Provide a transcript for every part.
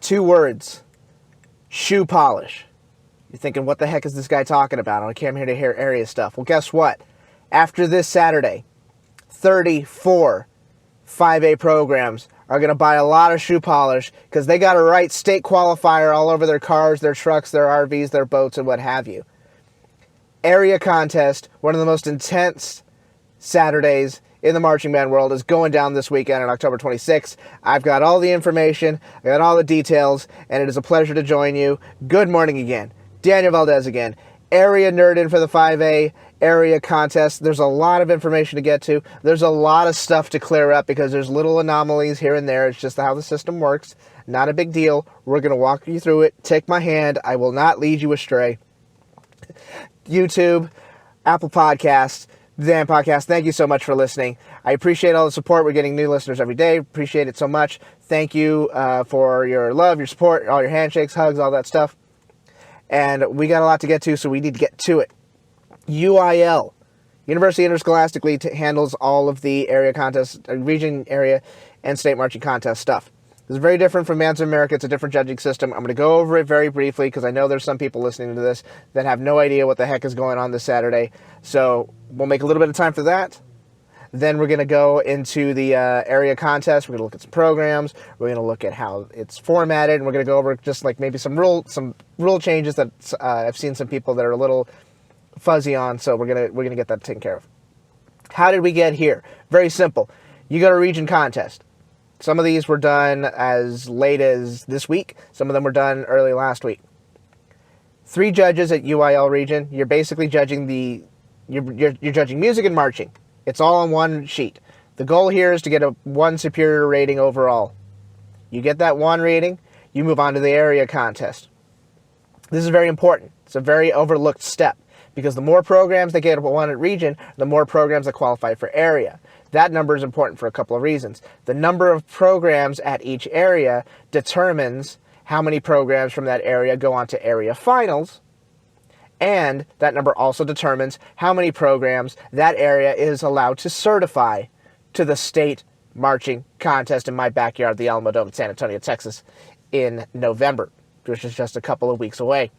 2 words. Shoe polish. You're thinking, what the heck is this guy talking about? I came here to hear area stuff. Well, guess what? After this Saturday, 34 5A programs are going to buy a lot of shoe polish because they got to write state qualifier all over their cars, their trucks, their RVs, their boats, and what have you. Area contest, one of the most intense Saturdays in the marching band world, is going down this weekend on October 26th. I've got all the information, I got all the details, and it is a pleasure to join you. Good morning again. Daniel Valdez again. Area nerd in for the 5A area contest. There's a lot of information to get to. There's a lot of stuff to clear up because there's little anomalies here and there. It's just how the system works. Not a big deal. We're going to walk you through it. Take my hand. I will not lead you astray. YouTube, Apple Podcasts, Danpodcast, thank you so much for listening. I appreciate all the support. We're getting new listeners every day. Appreciate it so much. Thank you for your love, your support, all your handshakes, hugs, all that stuff. And we got a lot to get to, so we need to get to it. UIL, University Interscholastic League, handles all of the area contests, region, area, and state marching contest stuff. This is very different from Bands of America. It's a different judging system. I'm going to go over it very briefly because I know there's some people listening to this that have no idea what the heck is going on this Saturday. So we'll make a little bit of time for that. Then we're going to go into the area contest. We're going to look at some programs. We're going to look at how it's formatted. And we're going to go over just like maybe some rule changes that I've seen some people that are a little fuzzy on. So we're going to get that taken care of. How did we get here? Very simple. You got a region contest. Some of these were done as late as this week. Some of them were done early last week. 3 judges at UIL region. You're basically judging you're judging music and marching. It's all on one sheet. The goal here is to get a 1 superior rating overall. You get that 1 rating, you move on to the area contest. This is very important. It's a very overlooked step because the more programs that get 1 at region, the more programs that qualify for area. That number is important for a couple of reasons. The number of programs at each area determines how many programs from that area go on to area finals, and that number also determines how many programs that area is allowed to certify to the state marching contest in my backyard, the Alamo Dome in San Antonio, Texas, in November, which is just a couple of weeks away.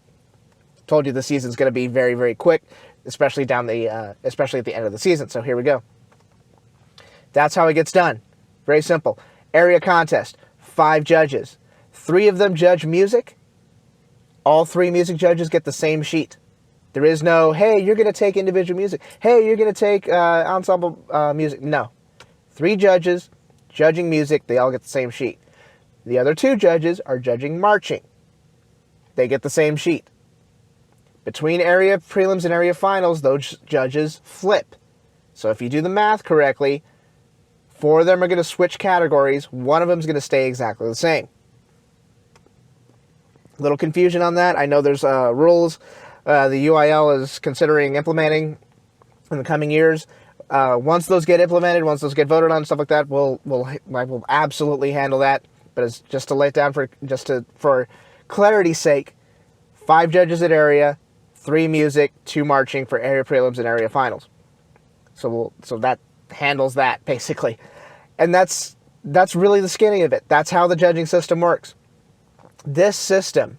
Told you the season's going to be very, very quick, especially at the end of the season. So here we go. That's how it gets done. Very simple. Area contest, 5 judges. 3 of them judge music. All 3 music judges get the same sheet. There is no, hey, you're going to take individual music. Hey, you're going to take ensemble music. No. 3 judges judging music. They all get the same sheet. The other 2 judges are judging marching. They get the same sheet. Between area prelims and area finals, those judges flip. So if you do the math correctly, 4 of them are going to switch categories. 1 of them is going to stay exactly the same. A little confusion on that. I know there's rules the UIL is considering implementing in the coming years. Once those get implemented, once those get voted on, stuff like that, I will absolutely handle that. But it's just to lay it down for clarity's sake, 5 judges at area, 3 music, 2 marching for area prelims and area finals. So that handles that basically. And that's really the skinny of it. That's how the judging system works. This system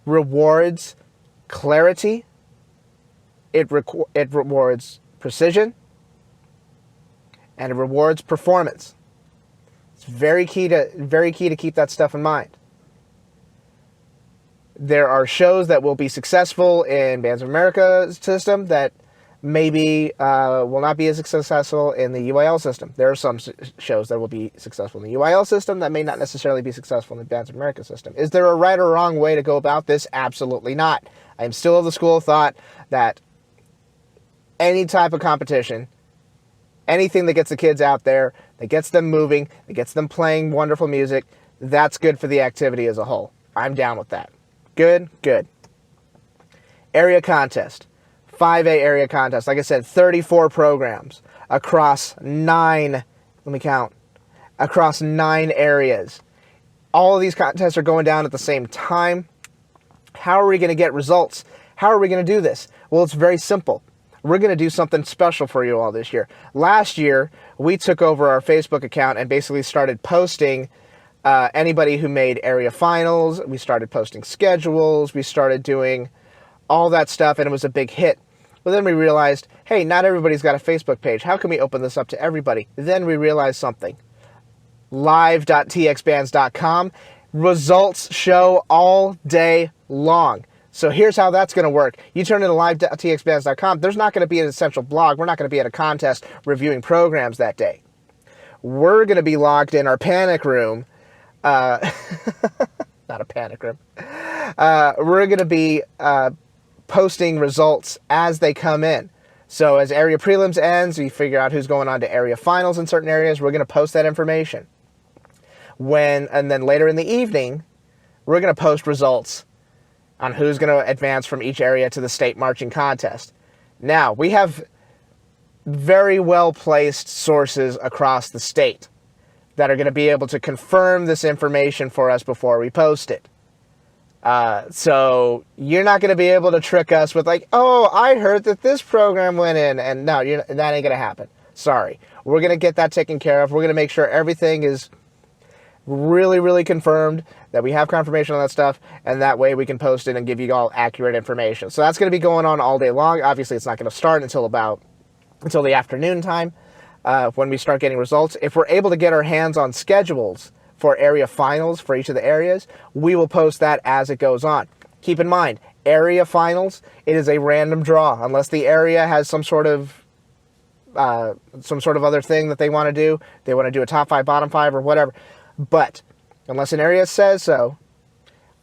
rewards clarity, it rewards precision, and it rewards performance. It's very key to keep that stuff in mind. There are shows that will be successful in Bands of America system that maybe will not be as successful in the UIL system. There are some shows that will be successful in the UIL system that may not necessarily be successful in the Bands of America system. Is there a right or wrong way to go about this? Absolutely not. I'm still of the school of thought that any type of competition, anything that gets the kids out there, that gets them moving, that gets them playing wonderful music, that's good for the activity as a whole. I'm down with that. Good. Area contest. 5A area contest. Like I said, 34 programs across 9, across 9 areas. All of these contests are going down at the same time. How are we going to get results? How are we going to do this? Well, it's very simple. We're going to do something special for you all this year. Last year, we took over our Facebook account and basically started posting Anybody who made area finals, we started posting schedules, we started doing all that stuff, and it was a big hit. But then we realized, hey, not everybody's got a Facebook page. How can we open this up to everybody? Then we realized something. Live.txbands.com. Results show all day long. So here's how that's going to work. You turn into live.txbands.com. There's not going to be an essential blog. We're not going to be at a contest reviewing programs that day. We're going to be locked in our panic room. Not a panic room. We're going to be posting results as they come in. So as area prelims ends, we figure out who's going on to area finals in certain areas. We're going to post that information. And then later in the evening, we're going to post results on who's going to advance from each area to the state marching contest. Now, we have very well-placed sources across the state that are going to be able to confirm this information for us before we post it. So you're not going to be able to trick us with like, oh, I heard that this program went in, and no, that ain't going to happen. Sorry. We're going to get that taken care of. We're going to make sure everything is really, really confirmed, that we have confirmation on that stuff, and that way we can post it and give you all accurate information. So that's going to be going on all day long. Obviously, it's not going to start until the afternoon time when we start getting results. If we're able to get our hands on schedules for area finals for each of the areas, we will post that as it goes on. Keep in mind, area finals, it is a random draw. Unless the area has some sort of other thing that they want to do. They want to do a top 5, bottom 5, or whatever. But unless an area says so,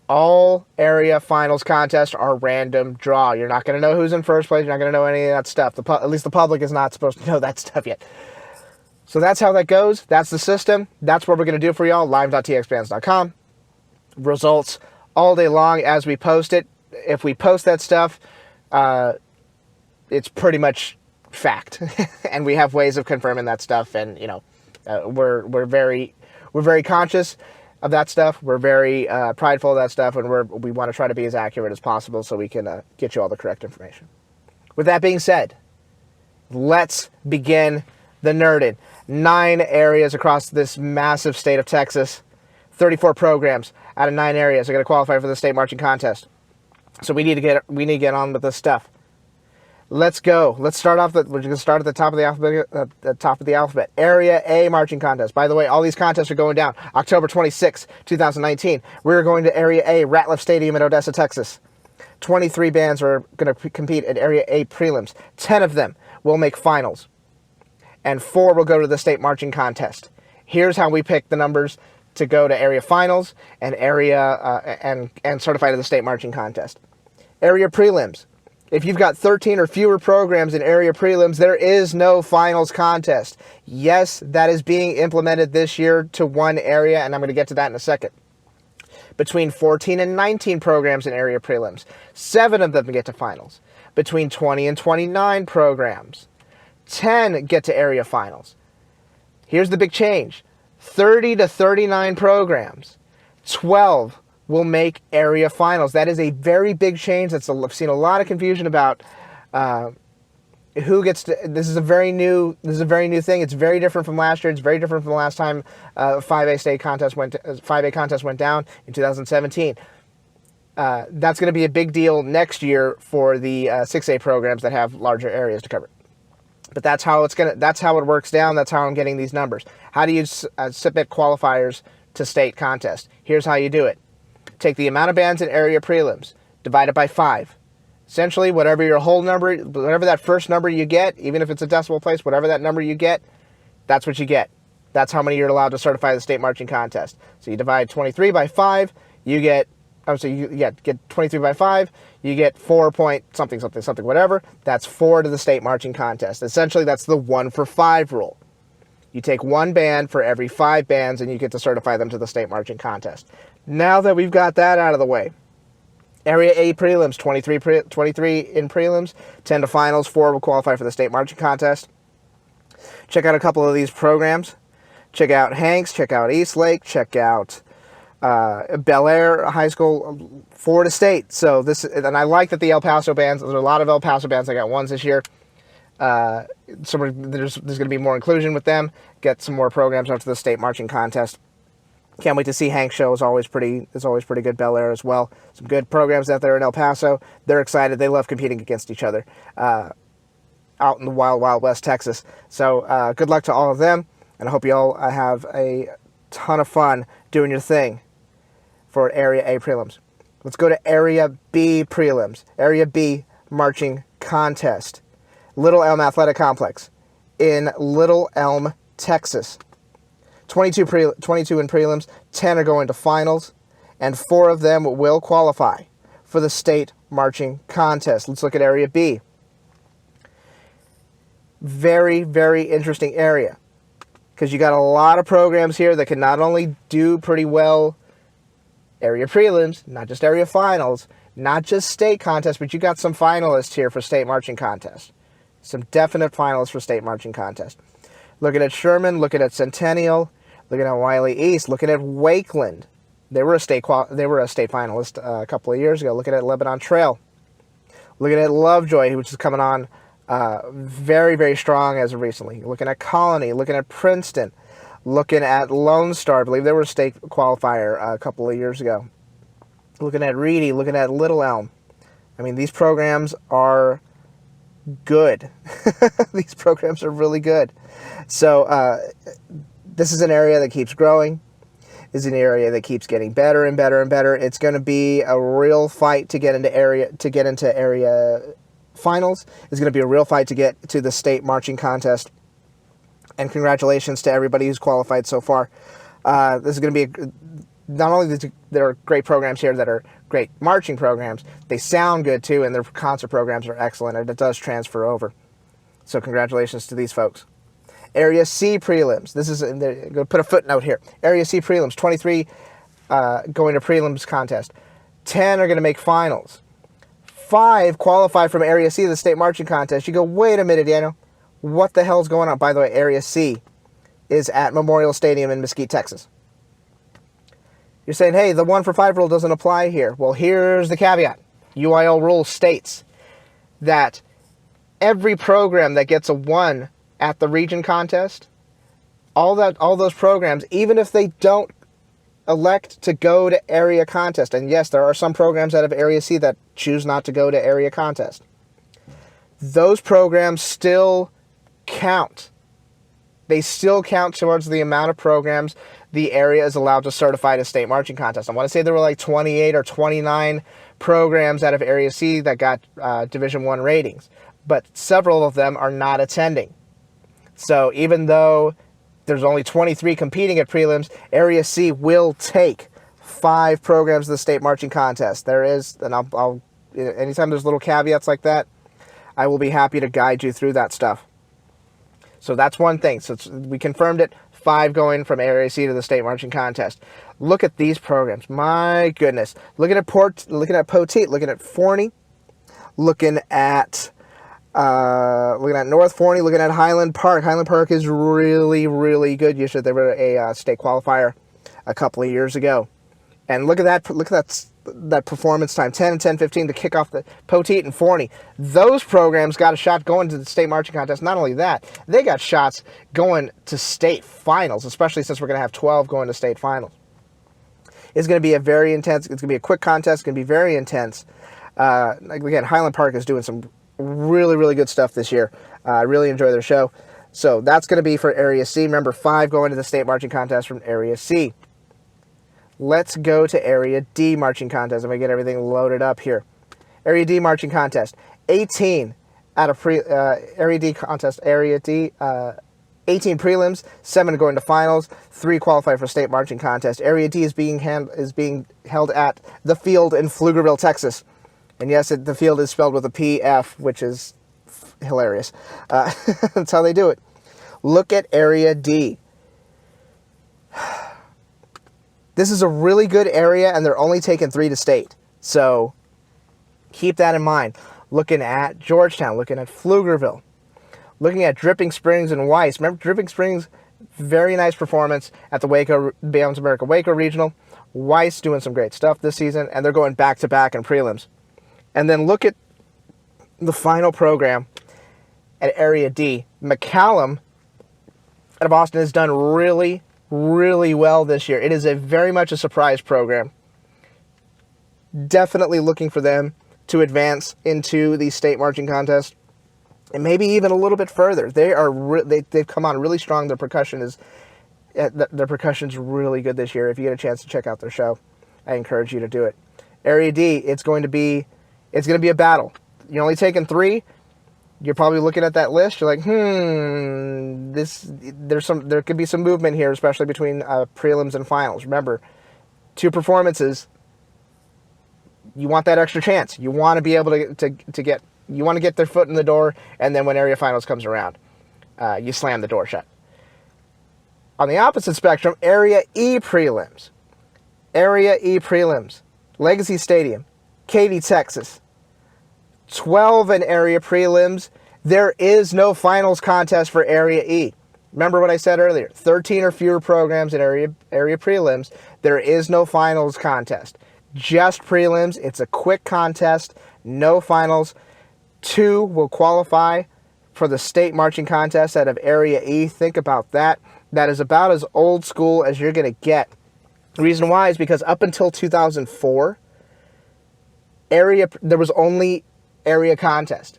all area finals contests are random draw. You're not going to know who's in first place. You're not going to know any of that stuff. At least the public is not supposed to know that stuff yet. So that's how that goes. That's the system. That's what we're going to do for y'all. Live.txbands.com. Results all day long as we post it. If we post that stuff, it's pretty much fact. And we have ways of confirming that stuff. And, we're very conscious of that stuff. We're very prideful of that stuff. And we want to try to be as accurate as possible so we can get you all the correct information. With that being said, let's begin the nerding. 9 areas across this massive state of Texas. 34 programs out of 9 areas are going to qualify for the state marching contest. So we need to get on with this stuff. Let's go. We're going to start at the top of the alphabet. Area A marching contest. By the way, all these contests are going down October 26, 2019. We're going to Area A, Ratliff Stadium in Odessa, Texas. 23 bands are going to compete at Area A prelims. 10 of them will make finals. And 4 will go to the state marching contest. Here's how we pick the numbers to go to area finals and and certify to the state marching contest. Area prelims. If you've got 13 or fewer programs in area prelims, there is no finals contest. Yes, that is being implemented this year to one area, and I'm going to get to that in a second. Between 14 and 19 programs in area prelims, 7 of them get to finals. Between 20 and 29 programs, 10 get to area finals. Here's the big change. 30 to 39 programs, 12 will make area finals. That is a very big change. I've seen a lot of confusion about who gets to. This is a very new thing. It's very different from last year. It's very different from the last time 5A contest went down in 2017. That's going to be a big deal next year for the 6A programs that have larger areas to cover. But that's how it works down. That's how I'm getting these numbers. How do you submit qualifiers to state contest? Here's how you do it. Take the amount of bands in area prelims, divide it by 5. Essentially, whatever your whole number, whatever that first number you get, even if it's a decimal place, whatever that number you get, that's what you get. That's how many you're allowed to certify the state marching contest. So you divide 23 by 5, you get 23 by 5, you get 4 point something, whatever. That's 4 to the state marching contest. Essentially, that's the 1 for 5 rule. You take 1 band for every 5 bands, and you get to certify them to the state marching contest. Now that we've got that out of the way, Area A prelims, 23 in prelims, 10 to finals, 4 will qualify for the state marching contest. Check out a couple of these programs. Check out Hanks, check out Eastlake, check out Bel Air High School, Florida State. So and I like that the El Paso bands, there's a lot of El Paso bands. I got ones this year. So there's going to be more inclusion with them. Get some more programs up to the state marching contest. Can't wait to see Hank's show. Is always pretty good. Bel Air as well. Some good programs out there in El Paso. They're excited. They love competing against each other out in the wild, wild West Texas. So good luck to all of them, and I hope you all have a ton of fun doing your thing for Area A prelims. Let's go to Area B prelims. Area B marching contest. Little Elm Athletic Complex in Little Elm, Texas. 22 in prelims, 10 are going to finals, and 4 of them will qualify for the state marching contest. Let's look at Area B. Very, very interesting area, because you got a lot of programs here that can not only do pretty well area prelims, not just area finals, not just state contests, but you got some finalists here for state marching contest. Some definite finalists for state marching contest. Looking at Sherman, looking at Centennial, looking at Wiley East, looking at Wakeland. They were a state finalist a couple of years ago. Looking at Lebanon Trail. Looking at Lovejoy, which is coming on very, very strong as of recently. Looking at Colony, looking at Princeton, looking at Lone Star. I believe they were a state qualifier a couple of years ago. Looking at Reedy, looking at Little Elm. I mean, these programs are good. These programs are really good. So this is an area that keeps growing. Is an area that keeps getting better and better and better. It's going to be a real fight to get into area finals. It's going to be a real fight to get to the state marching contest. And congratulations to everybody who's qualified so far. This is going to be not only there are great programs here that are great marching programs, they sound good too, and their concert programs are excellent, and it does transfer over. So congratulations to these folks. Area C prelims. This is, I'm going to put a footnote here. Area C prelims, 23 going to prelims contest. 10 are going to make finals. 5 qualify from Area C, the state marching contest. You go, wait a minute, Daniel. What the hell's going on? By the way, Area C is at Memorial Stadium in Mesquite, Texas. You're saying, hey, the 1-for-5 rule doesn't apply here. Well, here's the caveat. UIL rule states that every program that gets a 1 at the region contest, all those programs, even if they don't elect to go to area contest, and yes, there are some programs out of Area C that choose not to go to area contest, those programs still count. They still count towards the amount of programs the area is allowed to certify to state marching contest. I want to say there were like 28 or 29 programs out of Area C that got Division I ratings, but several of them are not attending. So even though there's only 23 competing at prelims, Area C will take 5 programs to the state marching contest. There is, and I'll anytime there's little caveats like that, I will be happy to guide you through that stuff. So that's one thing. So we confirmed it. 5 going from Area C to the state marching contest. Look at these programs. My goodness. Looking at Poteet, looking at Forney, looking at North Forney, looking at Highland Park. Highland Park is really, really good. Usually they were a state qualifier a couple of years ago. And look at that performance time, 10 and 10-15 to kick off the Poteet and Forney. Those programs got a shot going to the state marching contest. Not only that, they got shots going to state finals, especially since we're going to have 12 going to state finals. It's going to be a very intense, it's going to be a quick contest. It's going to be very intense. Again, Highland Park is doing some really, really good stuff this year. I really enjoy their show. So that's going to be for Area C. Remember, 5 going to the state marching contest from Area C. Let's go to Area D marching contest. I'm going to get everything loaded up here. Area D marching contest. 18 out of Area D contest. Area D, 18 prelims, 7 going to finals, 3 qualify for state marching contest. Area D is being held at the field in Pflugerville, Texas. And yes, the field is spelled with a PF, which is hilarious. That's how they do it. Look at Area D. This is a really good area, and they're only taking 3 to state. So keep that in mind. Looking at Georgetown, looking at Pflugerville, looking at Dripping Springs and Weiss. Remember, Dripping Springs, very nice performance at the Waco, Beyond America Waco Regional. Weiss doing some great stuff this season, and they're going back-to-back in prelims. And then look at the final program at Area D. McCallum out of Austin has done really, really well this year. It is very much a surprise program. Definitely looking for them to advance into the state marching contest, and maybe even a little bit further. They've come on really strong. Their percussion's really good this year. If you get a chance to check out their show, I encourage you to do it. Area D, it's going to be a battle. You're only taking 3. You're probably looking at that list. You're like, there could be some movement here, especially between prelims and finals. Remember, 2 performances. You want that extra chance. You want to be able to get. You want to get their foot in the door, and then when area finals comes around, you slam the door shut. On the opposite spectrum, Area E prelims. Area E prelims. Legacy Stadium, Katy, Texas. 12 in area prelims. There is no finals contest for Area E. Remember what I said earlier. 13 or fewer programs in area prelims. There is no finals contest. Just prelims. It's a quick contest. No finals. 2 will qualify for the state marching contest out of Area E. Think about that. That is about as old school as you're going to get. The reason why is because up until 2004, there was only area contest.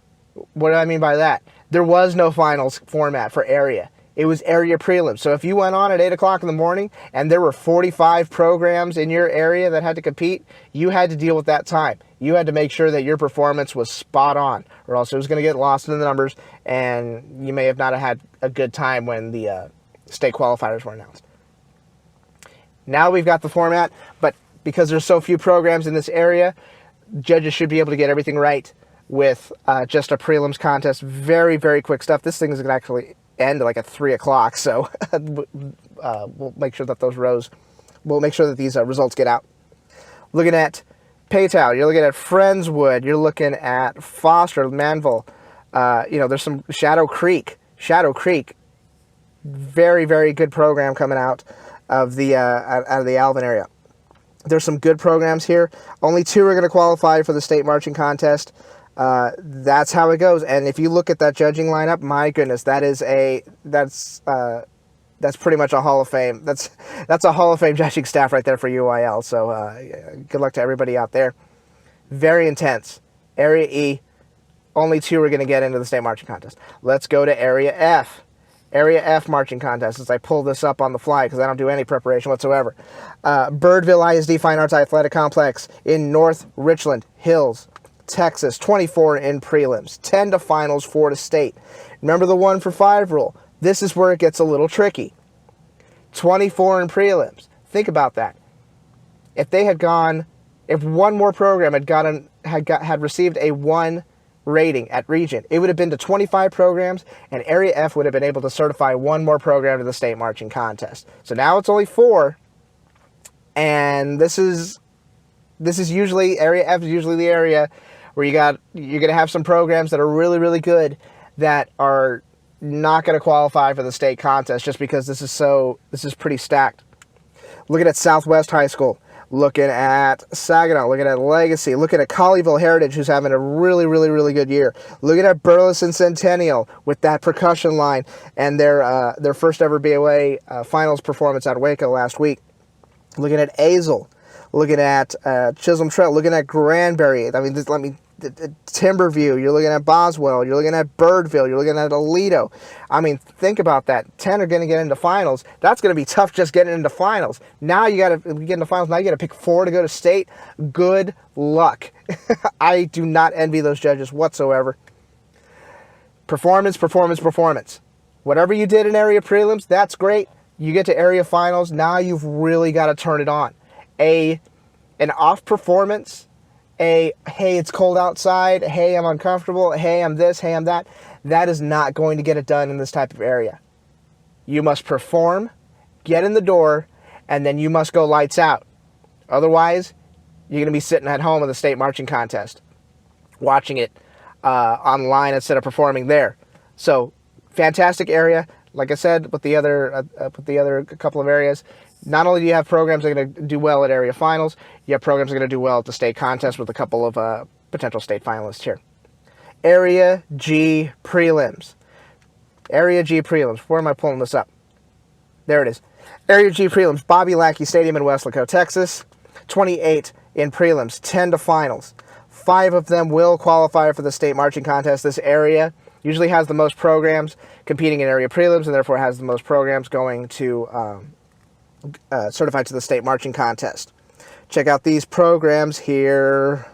What do I mean by that? There was no finals format for area. It was area prelims. So if you went on at 8 o'clock in the morning and there were 45 programs in your area that had to compete, you had to deal with that time. You had to make sure that your performance was spot on, or else it was going to get lost in the numbers, and you may have not had a good time when the state qualifiers were announced. Now we've got the format, but because there's so few programs in this area, judges should be able to get everything right with just a prelims contest. Very, very quick stuff. This thing is going to actually end like at 3 o'clock, so we'll make sure that these results get out. Looking at Paytown, you're looking at Friendswood, you're looking at Foster, Manville. There's some Shadow Creek. Very, very good program coming out of the Alvin area. There's some good programs here. Only 2 are going to qualify for the state marching contest. That's how it goes. And if you look at that judging lineup, my goodness, that's pretty much a Hall of Fame. That's a Hall of Fame judging staff right there for UIL. So good luck to everybody out there. Very intense. Area E, only 2 are going to get into the state marching contest. Let's go to Area F. Area F marching contest, as I pull this up on the fly because I don't do any preparation whatsoever. Birdville ISD Fine Arts Athletic Complex in North Richland Hills, Texas. 24 in prelims, 10 to finals, 4 to state. Remember the 1 for 5 rule. This is where it gets a little tricky. 24 in prelims. Think about that. If one more program had received a 1 rating at region, it would have been to 25 programs, and Area F would have been able to certify 1 more program to the state marching contest. So now it's only 4, and this is usually, Area F is usually the area where you're going to have some programs that are really, really good that are not going to qualify for the state contest just because this is pretty stacked. Looking at Southwest High School, looking at Saginaw, looking at Legacy, looking at Colleyville Heritage, who's having a really, really, really good year. Looking at Burleson Centennial with that percussion line and their first ever BOA finals performance out of Waco last week. Looking at Azle, looking at Chisholm Trail, looking at Granbury. Timberview, you're looking at Boswell, you're looking at Birdville, you're looking at Aledo. Think about that. 10 are going to get into finals. That's going to be tough just getting into finals. Now you got to get into finals. Now you got to pick 4 to go to state. Good luck. I do not envy those judges whatsoever. Performance. Whatever you did in area prelims, that's great. You get to area finals. Now you've really got to turn it on. An off performance, hey, it's cold outside, hey, I'm uncomfortable, hey, I'm this, hey, I'm that. That is not going to get it done in this type of area. You must perform, get in the door, and then you must go lights out. Otherwise, you're going to be sitting at home in the state marching contest, watching it online instead of performing there. So, fantastic area. Like I said, with the other couple of areas, not only do you have programs that are going to do well at area finals, you have programs that are going to do well at the state contest with a couple of potential state finalists here. Area G prelims. Area G prelims. Where am I pulling this up? There it is. Area G prelims, Bobby Lackey Stadium in Weslaco, Texas. 28 in prelims, 10 to finals. 5 of them will qualify for the state marching contest. This area usually has the most programs competing in area prelims, and therefore has the most programs going to certified to the state marching contest. Check out these programs here.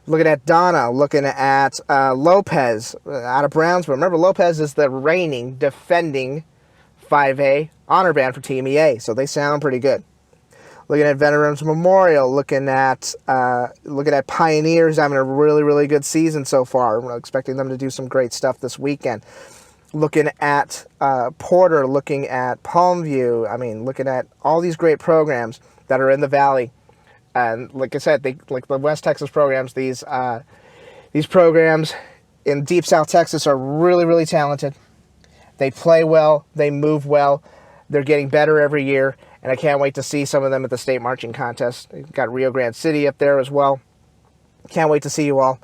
Looking at Donna, looking at Lopez out of Brownsville. Remember, Lopez is the reigning, defending 5A honor band for Team EA, so they sound pretty good. Looking at Veterans Memorial, looking at Pioneers having a really, really good season so far. We're expecting them to do some great stuff this weekend. Looking at Porter, looking at Palmview. I mean, looking at all these great programs that are in the Valley. And like I said, like the West Texas programs, these programs in Deep South Texas are really, really talented. They play well. They move well. They're getting better every year. And I can't wait to see some of them at the state marching contest. We've got Rio Grande City up there as well. Can't wait to see you all.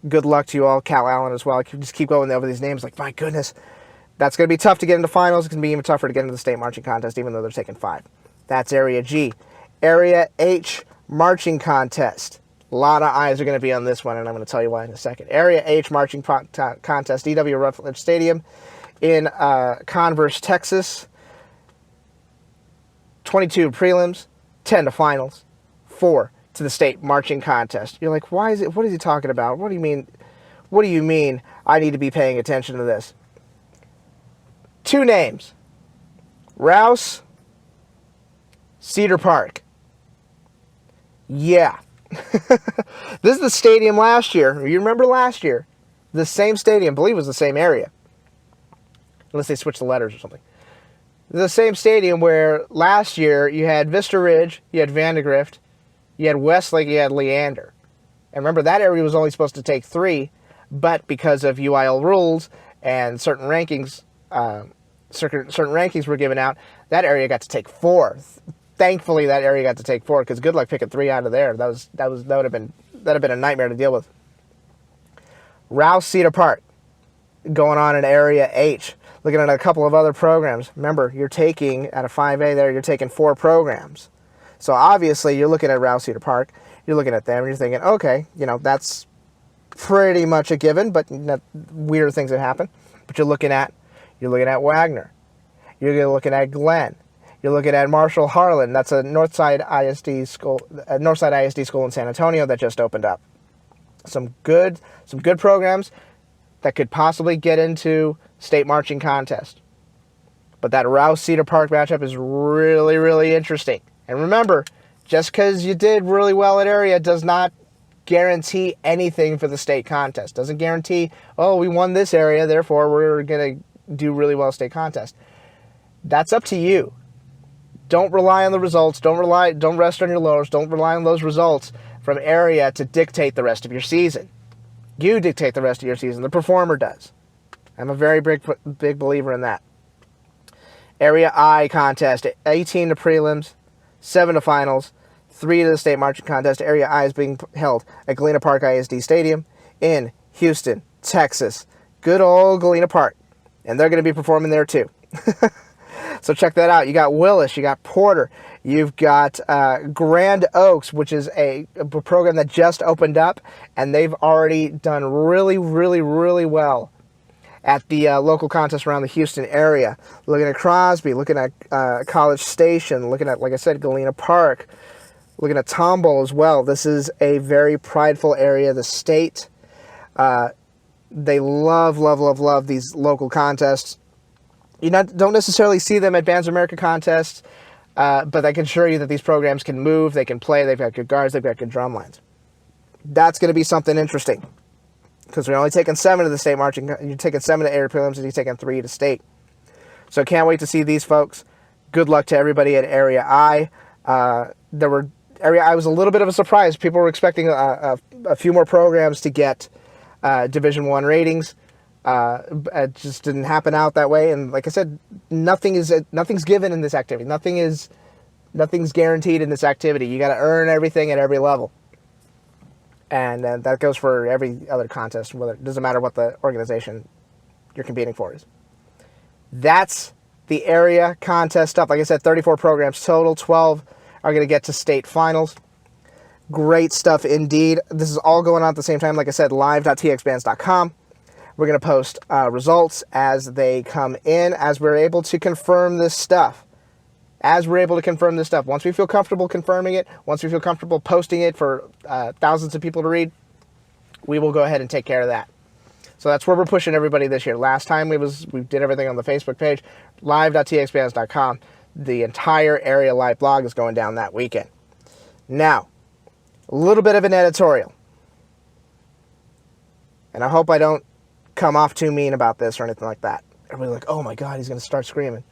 Good luck to you all. Cal Allen as well. I can just keep going over these names. Like, my goodness. That's going to be tough to get into finals. It's going to be even tougher to get into the state marching contest, even though they're taking 5. That's Area G. Area H marching contest. A lot of eyes are going to be on this one, and I'm going to tell you why in a second. Area H marching contest, EW Rutledge Stadium in Converse, Texas. 22 prelims, 10 to finals, 4 to the state marching contest. You're like, why is it? What is he talking about? What do you mean? What do you mean I need to be paying attention to this? 2 names. Rouse, Cedar Park. Yeah. This is the stadium last year. You remember last year? The same stadium, I believe it was the same area. Unless they switched the letters or something. The same stadium where last year you had Vista Ridge, you had Vandegrift, you had Westlake, you had Leander. And remember, that area was only supposed to take 3, but because of UIL rules and certain rankings, certain rankings were given out, that area got to take 4. Thankfully, that area got to take 4, because good luck picking 3 out of there. That would have been a nightmare to deal with. Rouse Cedar Park going on in Area H. Looking at a couple of other programs. Remember, you're taking, at a 5A there, you're taking 4 programs. So obviously, you're looking at Rouse Cedar Park, you're looking at them, and you're thinking, okay, that's pretty much a given, but weird things that happen. But you're looking at Wagner. You're looking at Glenn. You're looking at Marshall Harlan. That's a Northside ISD school in San Antonio that just opened up. Some good programs that could possibly get into state marching contest. But that Rouse Cedar Park matchup is really, really interesting. And remember, just because you did really well at area does not guarantee anything for the state contest. Doesn't guarantee, oh, we won this area, therefore we're going to do really well at state contest. That's up to you. Don't rely on the results. Don't rest on your laurels. Don't rely on those results from area to dictate the rest of your season. You dictate the rest of your season. The performer does. I'm a very big believer in that. Area I contest, 18 to prelims, 7 to finals, 3 to the state marching contest. Area I is being held at Galena Park ISD Stadium in Houston, Texas. Good old Galena Park. And they're going to be performing there too. So check that out. You got Willis, you got Porter, you've got Grand Oaks, which is a program that just opened up, and they've already done really, really, really well at the local contest around the Houston area. Looking at Crosby, looking at College Station, looking at, like I said, Galena Park, looking at Tomball as well. This is a very prideful area of the state. They love, love, love, love these local contests. You don't necessarily see them at Bands of America contests, but I can assure you that these programs can move, they can play, they've got good guards, they've got good drum lines. That's going to be something interesting, because we're only taking 7 to the state marching. You're taking 7 to area prelims, and you're taking 3 to state. So can't wait to see these folks. Good luck to everybody at Area I. Area I was a little bit of a surprise. People were expecting a few more programs to get Division I ratings. It just didn't happen out that way, and like I said, nothing's given in this activity. Nothing's guaranteed in this activity. You got to earn everything at every level, and that goes for every other contest. Whether it doesn't matter what the organization you're competing for is. That's the the area contest stuff. Like I said, 34 programs total. 12 are going to get to state finals. Great stuff indeed. This is all going on at the same time. Like I said, live.txbands.com. We're going to post results as they come in, as we're able to confirm this stuff. Once we feel comfortable confirming it, once we feel comfortable posting it for thousands of people to read, we will go ahead and take care of that. So that's where we're pushing everybody this year. Last time we did everything on the Facebook page, live.txbands.com. The entire area live blog is going down that weekend. Now, a little bit of an editorial. And I hope I don't come off too mean about this or anything like that. Everybody's like, oh my God, he's going to start screaming.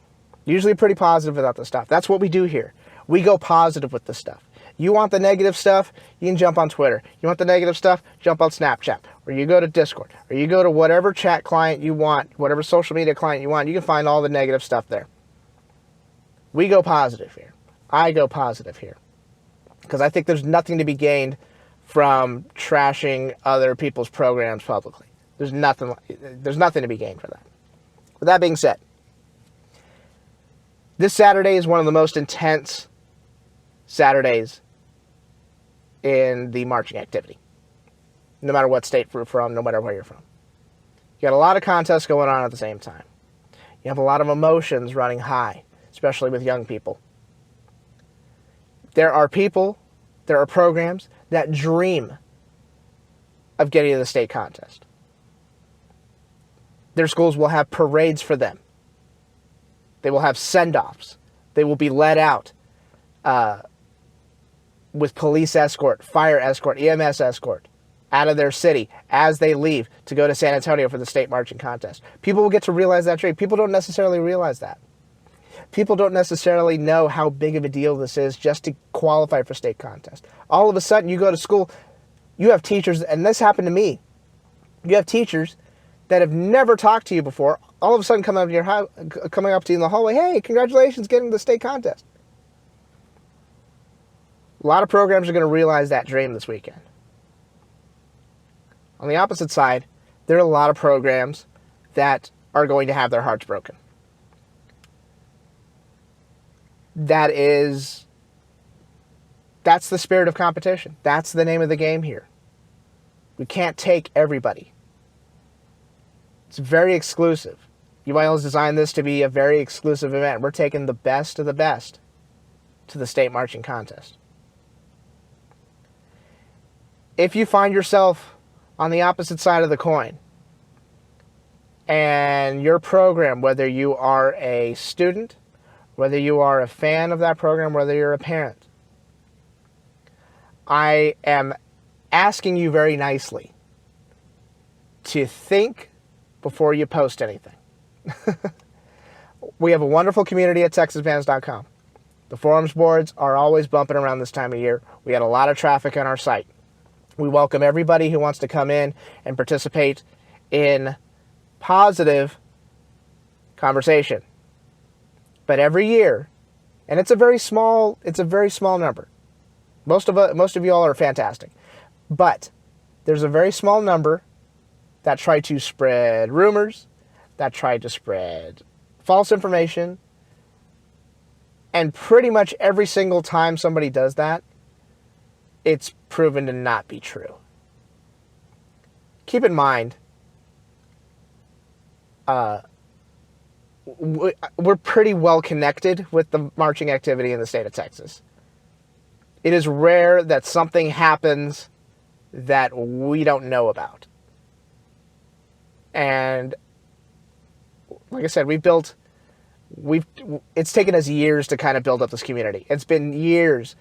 Usually pretty positive about this stuff. That's what we do here. We go positive with this stuff. You want the negative stuff, you can jump on Twitter. You want the negative stuff, jump on Snapchat. Or you go to Discord. Or you go to whatever chat client you want, whatever social media client you want. You can find all the negative stuff there. We go positive here. I go positive here. Because I think there's nothing to be gained from trashing other people's programs publicly. There's nothing to be gained for that. With that being said, this Saturday is one of the most intense Saturdays in the marching activity. No matter what state you're from, no matter where you're from. You got a lot of contests going on at the same time. You have a lot of emotions running high, especially with young people. There are programs that dream of getting to the state contest. Their schools will have parades for them. They will have send-offs. They will be let out with police escort, fire escort, EMS escort out of their city as they leave to go to San Antonio for the state marching contest. People will get to realize that dream. People don't necessarily realize that. People don't necessarily know how big of a deal this is just to qualify for state contest. All of a sudden, you go to school, you have teachers, and this happened to me. You have teachers that have never talked to you before, all of a sudden coming up to you in the hallway, hey, congratulations, getting to the state contest. A lot of programs are going to realize that dream this weekend. On the opposite side, there are a lot of programs that are going to have their hearts broken. That's the spirit of competition. That's the name of the game here. We can't take everybody. It's very exclusive. UIL has designed this to be a very exclusive event. We're taking the best of the best to the state marching contest. If you find yourself on the opposite side of the coin, and your program, whether you are a student, whether you are a fan of that program, whether you're a parent, I am asking you very nicely to think before you post anything. We have a wonderful community at TexasBands.com. The forums boards are always bumping around this time of year. We had a lot of traffic on our site. We welcome everybody who wants to come in and participate in positive conversation. But every year, and it's a very small number. Most of you all are fantastic. But there's a very small number that try to spread rumors, that try to spread false information, and pretty much every single time somebody does that, it's proven to not be true. Keep in mind, we're pretty well connected with the marching activity in the state of Texas. It is rare that something happens that we don't know about. And like I said, it's taken us years to kind of build up this community. It's been years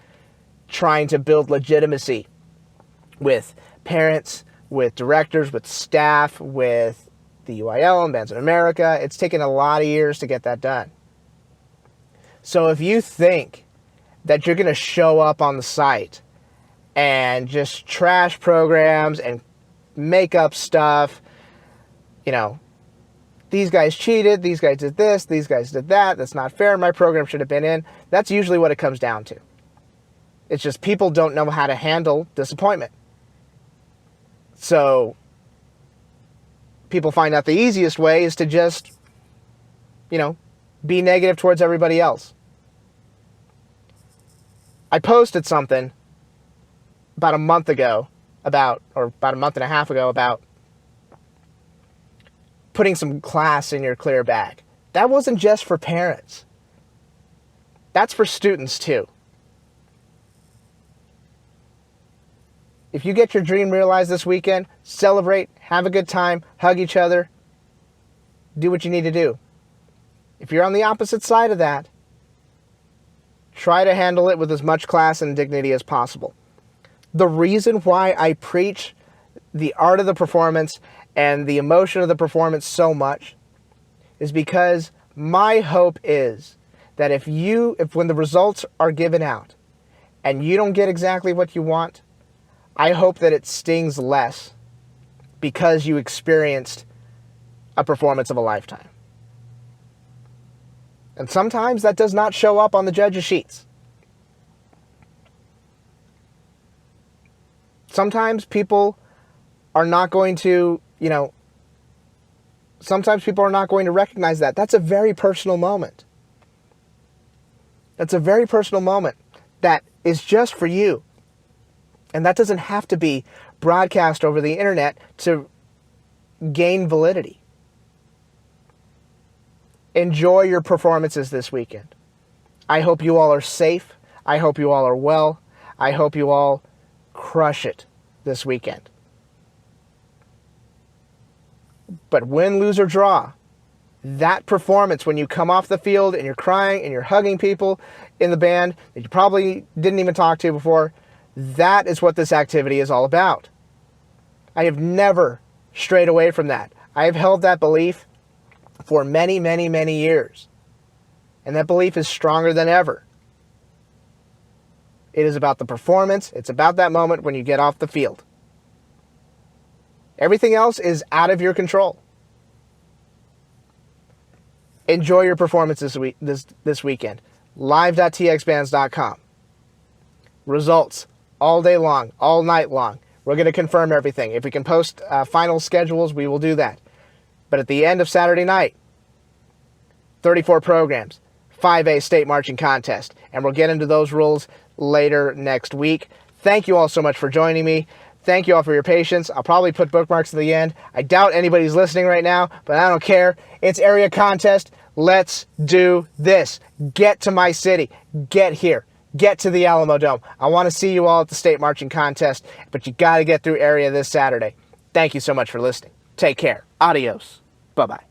trying to build legitimacy with parents, with directors, with staff, with the UIL and Bands in America. It's taken a lot of years to get that done. So if you think that you're going to show up on the site and just trash programs and make up stuff, these guys cheated, these guys did this, these guys did that, that's not fair, my program should have been in, that's usually what it comes down to. It's just people don't know how to handle disappointment. So people find out the easiest way is to just, be negative towards everybody else. I posted something about a month and a half ago about putting some class in your clear bag. That wasn't just for parents. That's for students too. If you get your dream realized this weekend, celebrate, have a good time, hug each other, do what you need to do. If you're on the opposite side of that, try to handle it with as much class and dignity as possible. The reason why I preach the art of the performance and the emotion of the performance so much is because my hope is that if when the results are given out and you don't get exactly what you want, I hope that it stings less because you experienced a performance of a lifetime. And sometimes that does not show up on the judges' sheets. Sometimes people are not going to, sometimes people are not going to recognize that. That's a very personal moment. That's a very personal moment that is just for you. And that doesn't have to be broadcast over the internet to gain validity. Enjoy your performances this weekend. I hope you all are safe. I hope you all are well. I hope you all crush it this weekend. But win, lose, or draw, that performance when you come off the field and you're crying and you're hugging people in the band that you probably didn't even talk to before, that is what this activity is all about. I have never strayed away from that. I have held that belief for many, many, many years. And that belief is stronger than ever. It is about the performance. It's about that moment when you get off the field. Everything else is out of your control. Enjoy your performance this weekend. Live.txbands.com. Results all day long, all night long. We're going to confirm everything. If we can post final schedules, we will do that. But at the end of Saturday night, 34 programs, 5A state marching contest, and we'll get into those rules later next week. Thank you all so much for joining me. Thank you all for your patience. I'll probably put bookmarks at the end. I doubt anybody's listening right now, but I don't care. It's area contest. Let's do this. Get to my city. Get here. Get to the Alamo Dome. I want to see you all at the state marching contest, but you got to get through area this Saturday. Thank you so much for listening. Take care. Adios. Bye-bye.